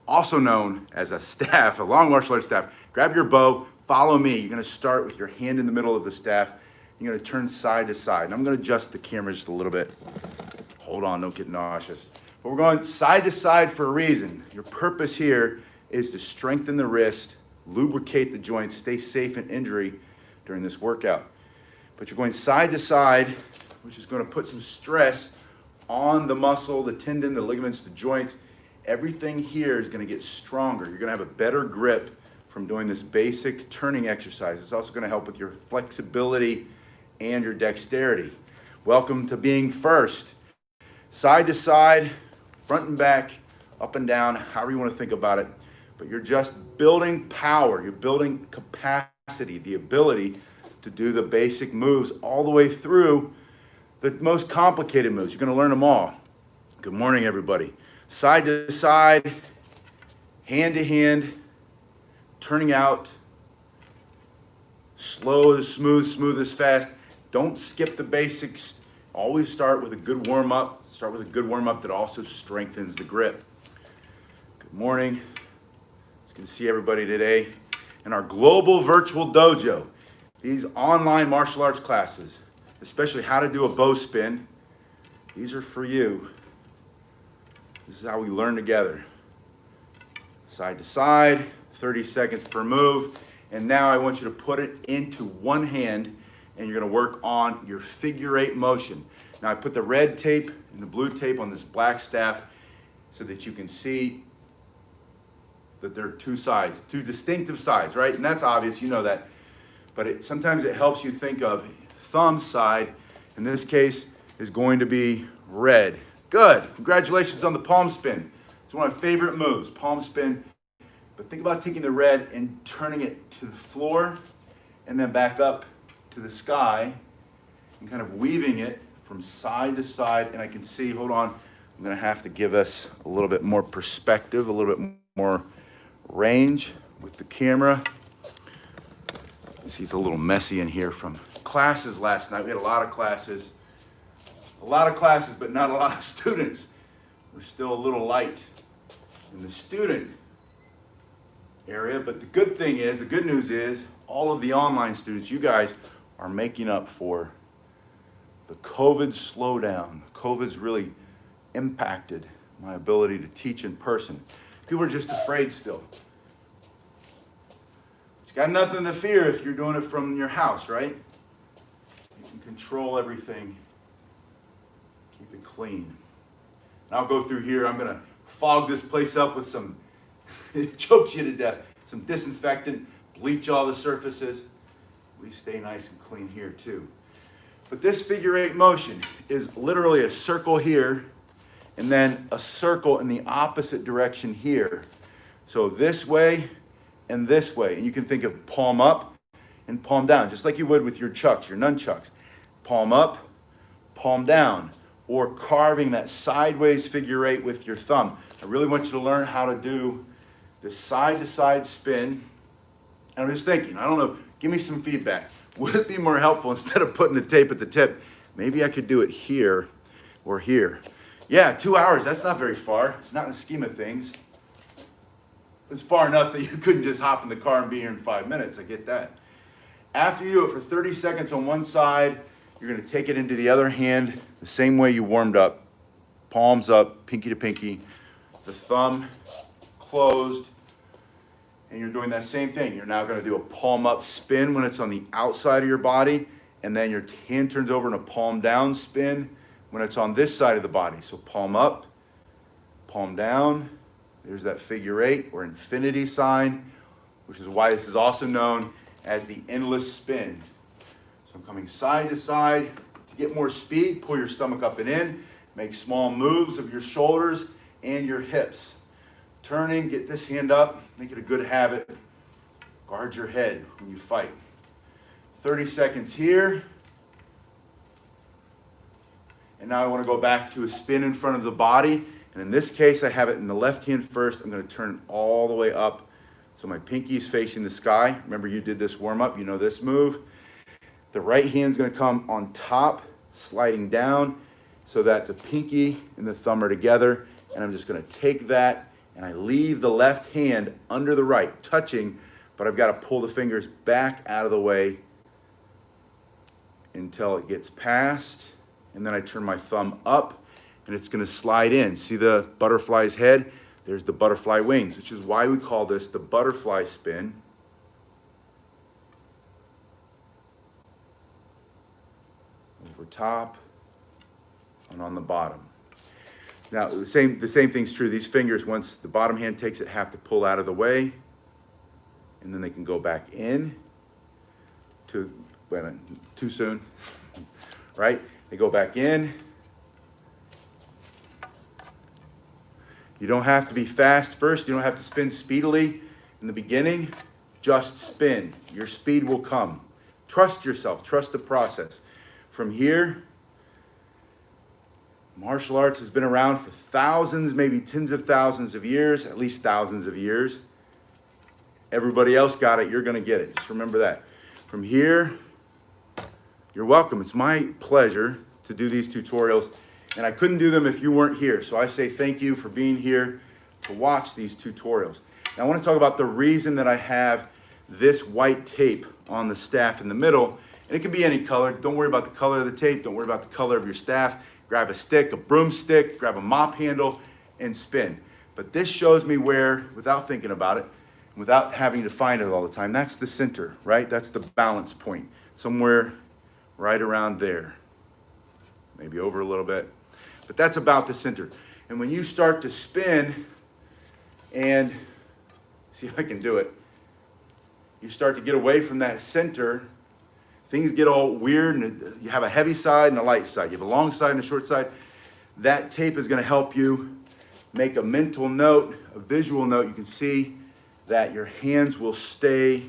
also known as a staff, a long martial arts staff. Grab your bow, follow me. You're gonna start with your hand in the middle of the staff. You're gonna turn side to side. And I'm gonna adjust the camera just a little bit. Hold on, don't get nauseous. But we're going side to side for a reason. Your purpose here is to strengthen the wrist, lubricate the joints, stay safe in injury during this workout. But you're going side to side, which is gonna put some stress on the muscle, the tendon, the ligaments, the joints. Everything here is gonna get stronger. You're gonna have a better grip from doing this basic turning exercise. It's also gonna help with your flexibility and your dexterity. Welcome to being first. Side to side, front and back, up and down, however you wanna think about it. But you're just building power, you're building capacity, the ability to do the basic moves all the way through the most complicated moves. You're gonna learn them all. Good morning, everybody. Side to side, hand to hand, turning out, slow as smooth, smooth as fast. Don't skip the basics. Always start with a good warm-up. Start with a good warm-up that also strengthens the grip. Good morning. It's good to see everybody today in our global virtual dojo. These online martial arts classes, especially how to do a bow spin, these are for you. This is how we learn together. Side to side, 30 seconds per move. And now I want you to put it into one hand and you're gonna work on your figure eight motion. Now I put the red tape and the blue tape on this black staff so that you can see that there are two sides, two distinctive sides, right? And that's obvious, you know that. But sometimes it helps you think of thumb side, in this case, is going to be red. Good, congratulations on the palm spin. It's one of my favorite moves, palm spin. But think about taking the red and turning it to the floor and then back up to the sky and kind of weaving it from side to side. And I can see, hold on, I'm gonna have to give us a little bit more perspective, a little bit more range with the camera. See, it's a little messy in here from classes last night. We had a lot of classes, but not a lot of students. We're still a little light in the student area, but the good news is, all of the online students, you guys are making up for the COVID slowdown. COVID's really impacted my ability to teach in person. People are just afraid still. You got nothing to fear if you're doing it from your house, right? You can control everything, keep it clean. And I'll go through here, I'm gonna fog this place up with some, it chokes you to death, some disinfectant, bleach all the surfaces. We stay nice and clean here too. But this figure eight motion is literally a circle here and then a circle in the opposite direction here. So this way and this way. And you can think of palm up and palm down, just like you would with your chucks, your nunchucks. Palm up, palm down, or carving that sideways figure eight with your thumb. I really want you to learn how to do this side to side spin. And I'm just thinking, I don't know, give me some feedback. Would it be more helpful instead of putting the tape at the tip? Maybe I could do it here or here. Yeah, 2 hours, that's not very far. Not in the scheme of things. It's far enough that you couldn't just hop in the car and be here in 5 minutes, I get that. After you do it for 30 seconds on one side, you're gonna take it into the other hand the same way you warmed up. Palms up, pinky to pinky, the thumb closed, and you're doing that same thing. You're now gonna do a palm up spin when it's on the outside of your body, and then your hand turns over in a palm down spin when it's on this side of the body. So palm up, palm down. There's that figure eight or infinity sign, which is why this is also known as the endless spin. So I'm coming side to side. To get more speed, pull your stomach up and in. Make small moves of your shoulders and your hips. Turning, get this hand up, make it a good habit. Guard your head when you fight. 30 seconds here. And now I want to go back to a spin in front of the body. And in this case, I have it in the left hand first. I'm going to turn it all the way up so my pinky is facing the sky. Remember, you did this warm up. You know this move. The right hand's going to come on top, sliding down so that the pinky and the thumb are together. And I'm just going to take that and I leave the left hand under the right, touching, but I've got to pull the fingers back out of the way until it gets past, and then I turn my thumb up, and it's going to slide in. See the butterfly's head? There's the butterfly wings, which is why we call this the butterfly spin. Over top and on the bottom. Now, the same thing's true. These fingers, once the bottom hand takes it, have to pull out of the way, and then they can go back in to, wait a minute, too soon, right? They go back in. You don't have to be fast first. You don't have to spin speedily in the beginning. Just spin. Your speed will come. Trust yourself. Trust the process. From here, martial arts has been around for thousands, maybe tens of thousands of years, at least thousands of years. Everybody else got it. You're going to get it. Just remember that. From here, you're welcome. It's my pleasure to do these tutorials. And I couldn't do them if you weren't here. So I say thank you for being here to watch these tutorials. Now I want to talk about the reason that I have this white tape on the staff in the middle. And it can be any color. Don't worry about the color of the tape. Don't worry about the color of your staff. Grab a stick, a broomstick, grab a mop handle, and spin. But this shows me where, without thinking about it, without having to find it all the time, that's the center, right? That's the balance point. Somewhere right around there. Maybe over a little bit. But that's about the center. And when you start to spin, and see if I can do it, you start to get away from that center, things get all weird, and you have a heavy side and a light side. You have a long side and a short side. That tape is going to help you make a mental note, a visual note. You can see that your hands will stay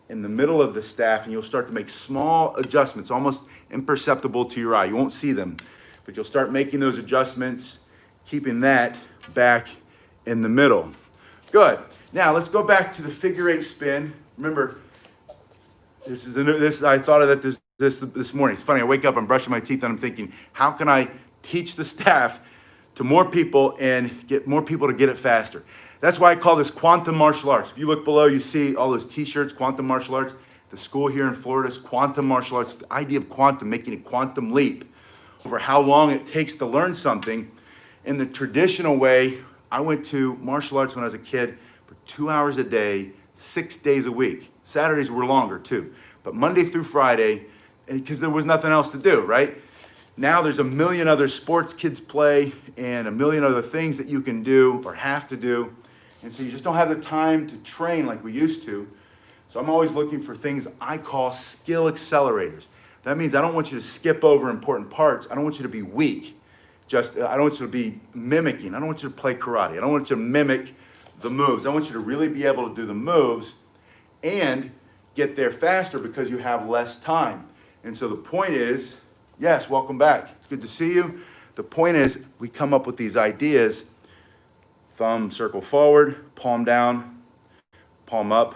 in the middle of the staff, and you'll start to make small adjustments, almost imperceptible to your eye. You won't see them, but you'll start making those adjustments, keeping that back in the middle. Good. Now let's go back to the figure eight spin. Remember, I thought of that this morning. It's funny. I wake up, I'm brushing my teeth, and I'm thinking, how can I teach the staff to more people and get more people to get it faster? That's why I call this quantum martial arts. If you look below, you see all those t-shirts, quantum martial arts. The school here in Florida is quantum martial arts. The idea of quantum, making a quantum leap over how long it takes to learn something. In the traditional way, I went to martial arts when I was a kid for 2 hours a day, 6 days a week. Saturdays were longer too, but Monday through Friday, because there was nothing else to do, right? Now there's a million other sports kids play and a million other things that you can do or have to do. And so you just don't have the time to train like we used to. So I'm always looking for things I call skill accelerators. That means I don't want you to skip over important parts. I don't want you to be weak. I don't want you to be mimicking. I don't want you to play karate. I don't want you to mimic the moves. I want you to really be able to do the moves and get there faster because you have less time. And so the point is, yes, welcome back. It's good to see you. The point is we come up with these ideas. Thumb circle forward, palm down, palm up,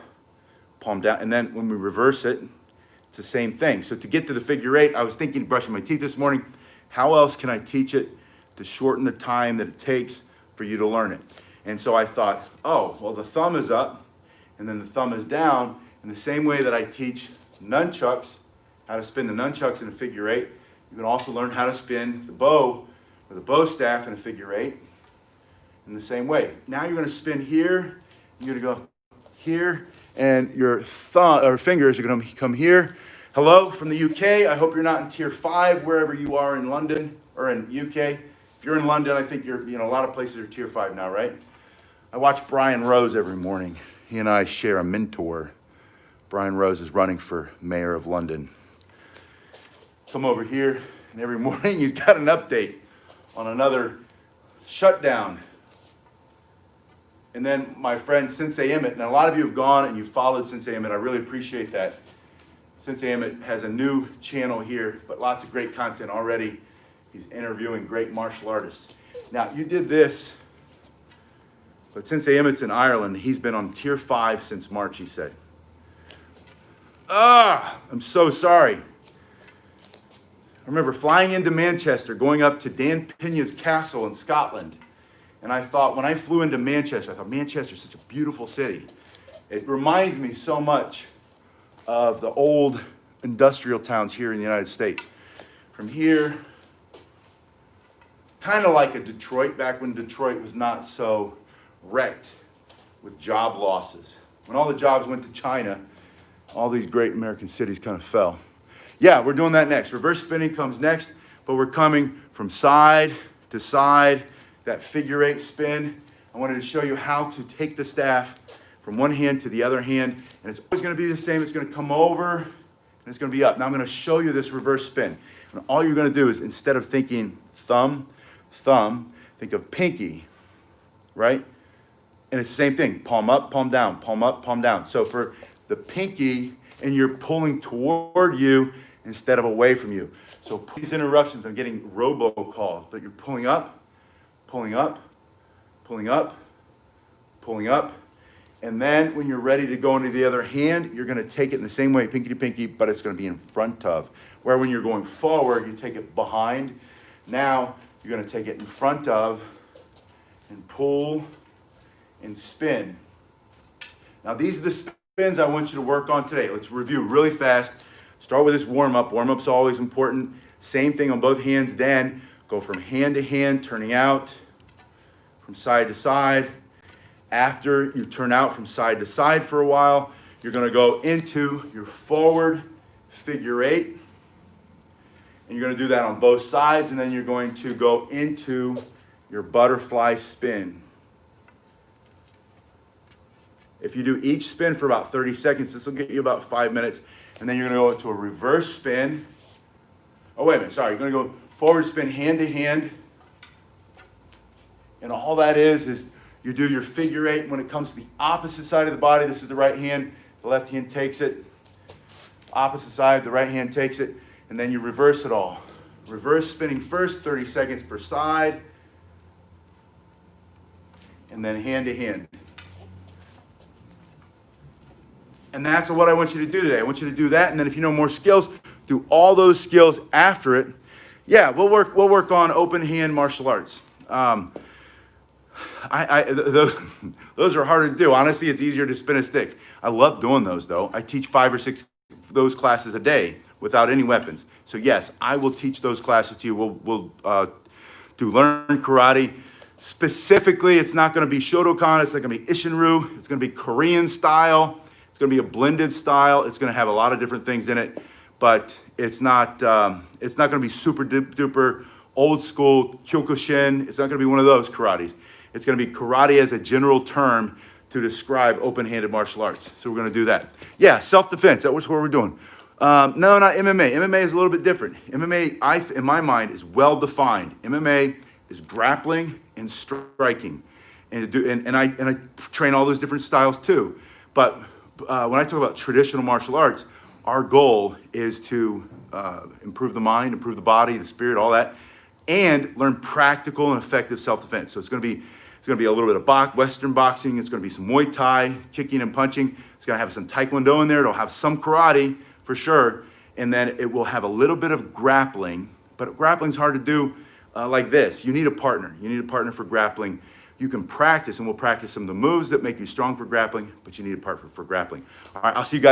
palm down. And then when we reverse it, it's the same thing. So to get to the figure eight, I was thinking, brushing my teeth this morning, how else can I teach it to shorten the time that it takes for you to learn it? And so I thought, oh, well, the thumb is up and then the thumb is down. In the same way that I teach nunchucks, how to spin the nunchucks in a figure eight, you can also learn how to spin the bow or the bow staff in a figure eight in the same way. Now you're going to spin here, you're going to go here, and your thumb or fingers are going to come here. Hello from the UK. I hope you're not in tier 5 wherever you are in London or in UK. If you're in London, I think you're, a lot of places are tier 5 now, right? I watch Brian Rose every morning. He and I share a mentor. Brian Rose is running for mayor of London. Come over here, and every morning he's got an update on another shutdown. And then my friend Sensei Emmett, and a lot of you have gone and you've followed Sensei Emmett. I really appreciate that. Sensei Emmett has a new channel here, but lots of great content already. He's interviewing great martial artists. Now, you did this, but Sensei Emmett's in Ireland. He's been on tier 5 since March, he said. I'm so sorry. I remember flying into Manchester, going up to Dan Peña's castle in Scotland, And I thought, when I flew into Manchester, I thought, Manchester's such a beautiful city. It reminds me so much of the old industrial towns here in the United States. From here, kind of like a Detroit, back when Detroit was not so wrecked with job losses. When all the jobs went to China, all these great American cities kind of fell. Yeah, we're doing that next. Reverse spinning comes next, but we're coming from side to side, that figure 8 spin. I wanted to show you how to take the staff from one hand to the other hand, and it's always going to be the same. It's going to come over, and it's going to be up. Now I'm going to show you this reverse spin. And all you're going to do is, instead of thinking thumb, thumb, think of pinky, right? And it's the same thing, palm up, palm down, palm up, palm down. So for the pinky, and you're pulling toward you instead of away from you. So please interruptions, I'm getting robocalls, but you're pulling up, pulling up, pulling up, pulling up. And then when you're ready to go into the other hand, you're gonna take it in the same way, pinky to pinky, but it's gonna be in front of. Where when you're going forward, you take it behind. Now you're gonna take it in front of and pull and spin. Now these are the spins I want you to work on today. Let's review really fast. Start with this warm-up. Warm-up's always important. Same thing on both hands. Then go from hand to hand, turning out from side to side. After you turn out from side to side for a while, you're going to go into your forward figure 8. And you're going to do that on both sides, and then you're going to go into your butterfly spin. If you do each spin for about 30 seconds, this will get you about 5 minutes. And then you're going to go into a reverse spin. Oh, wait a minute, sorry. You're going to go forward spin hand to hand. And all that is you do your figure 8. When it comes to the opposite side of the body, this is the right hand. The left hand takes it. Opposite side, the right hand takes it. And then you reverse it all. Reverse spinning first, 30 seconds per side. And then hand to hand. And that's what I want you to do today. I want you to do that, and then if you know more skills, do all those skills after it. Yeah, we'll work on open hand martial arts. Those are harder to do. Honestly, it's easier to spin a stick. I love doing those, though. I teach 5 or 6 of those classes a day without any weapons. So yes, I will teach those classes to you. We'll do learn karate. Specifically, it's not going to be Shotokan. It's not going to be Isshinryu. It's going to be Korean style. It's going to be a blended style. It's going to have a lot of different things in it, but it's not going to be super duper old school Kyokushin. It's not going to be one of those karates. It's going to be karate as a general term to describe open-handed martial arts. So we're going to do that. Yeah, self-defense. That's what we're doing. No, not MMA. MMA is a little bit different. MMA, in my mind, is well-defined. MMA is grappling and striking, and I train all those different styles too. But when I talk about traditional martial arts, our goal is to improve the mind, improve the body, the spirit, all that, and learn practical and effective self-defense. So it's going to be a little bit of Western boxing. It's going to be some Muay Thai, kicking and punching. It's going to have some Taekwondo in there. It'll have some karate for sure, and then it will have a little bit of grappling. But grappling's hard to do like this. You need a partner. You need a partner for grappling. You can practice, and we'll practice some of the moves that make you strong for grappling, but you need a partner for grappling. All right, I'll see you guys.